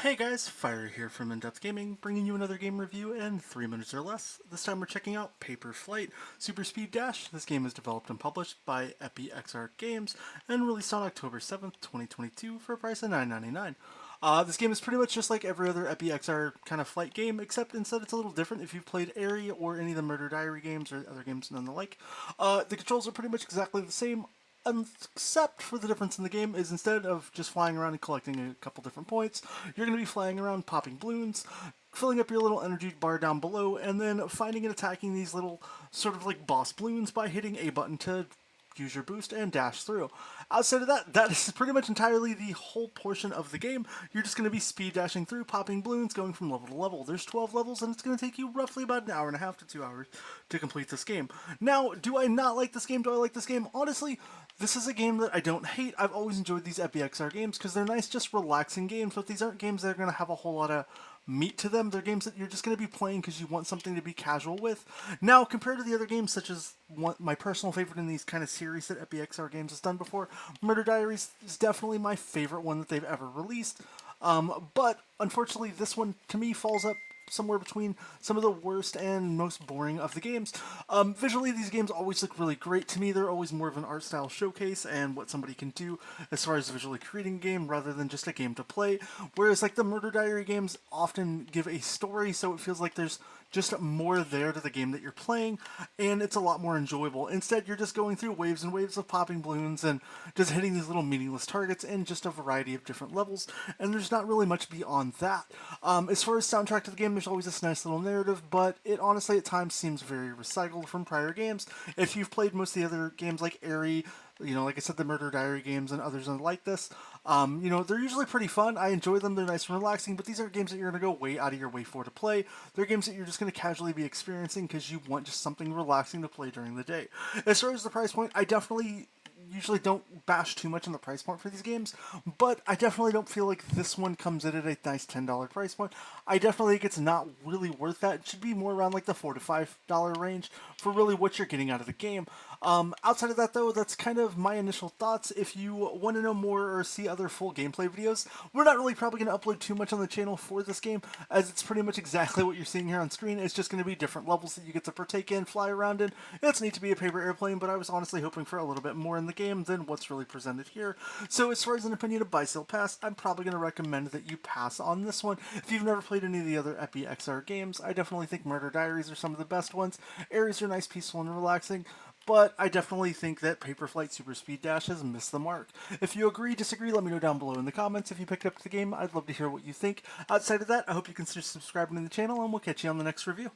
Hey guys, Fire here from InDepth Gaming, bringing you another game review in 3 minutes or less. This time we're checking out Paper Flight Super Speed Dash. This game is developed and published by EpiXR Games and released on October 7th, 2022 for a price of $9.99. This game is pretty much just like every other EpiXR kind of flight game, except instead it's a little different if you've played Airy or any of the Murder Diary games or other games none the like. The controls are pretty much exactly the same, except for the difference in the game is instead of just flying around and collecting a couple different points, you're going to be flying around popping balloons, filling up your little energy bar down below, and then finding and attacking these little sort of like boss balloons by hitting A button to use your boost and dash through. Outside of that, that is pretty much entirely the whole portion of the game. You're just going to be speed dashing through, popping balloons, going from level to level. There's 12 levels, and it's going to take you roughly about an hour and a half to 2 hours to complete this game. Now, do I not like this game? Do I like this game? Honestly, this is a game that I don't hate. I've always enjoyed these EpiXR games because they're nice, just relaxing games, but these aren't games that are going to have a whole lot of meat to them. They're games that you're just going to be playing because you want something to be casual with. Now, compared to the other games, such as my personal favorite in these kind of series that EpiXR Games has done before, Murder Diaries is definitely my favorite one that they've ever released. But unfortunately, this one to me falls up somewhere between some of the worst and most boring of the games. Visually, these games always look really great to me. They're always more of an art style showcase and what somebody can do as far as visually creating a game rather than just a game to play. Whereas like the Murder Diary games often give a story, so it feels like there's just more there to the game that you're playing, and it's a lot more enjoyable. Instead, you're just going through waves and waves of popping balloons and just hitting these little meaningless targets in just a variety of different levels, and there's not really much beyond that. As far as soundtrack to the game, there's always this nice little narrative, but it honestly at times seems very recycled from prior games. If you've played most of the other games like Airy, like I said, the Murder Diary games and others like this, they're usually pretty fun. I enjoy them. They're nice and relaxing, but these aren't games that you're going to go way out of your way for to play. They're games that you're just going to casually be experiencing because you want just something relaxing to play during the day. As far as the price point, I definitely usually don't bash too much on the price point for these games, but I definitely don't feel like this one comes in at a nice $10 price point. I definitely think it's not really worth that. It should be more around like the $4 to $5 range for really what you're getting out of the game. Outside of that though, that's kind of my initial thoughts. If you want to know more or see other full gameplay videos, we're not really probably going to upload too much on the channel for this game, as it's pretty much exactly what you're seeing here on screen. It's just going to be different levels that you get to partake in, fly around in. It's neat to be a paper airplane, but I was honestly hoping for a little bit more in the game than what's really presented here. So as far as an opinion of buy, sell, pass, I'm probably going to recommend that you pass on this one. If you've never played any of the other EpiXR games, I definitely think Murder Diaries are some of the best ones. Aries are nice, peaceful, and relaxing, but I definitely think that Paper Flight Super Speed Dash has missed the mark. If you agree, disagree, let me know down below in the comments. If you picked up the game, I'd love to hear what you think. Outside of that, I hope you consider subscribing to the channel, and we'll catch you on the next review.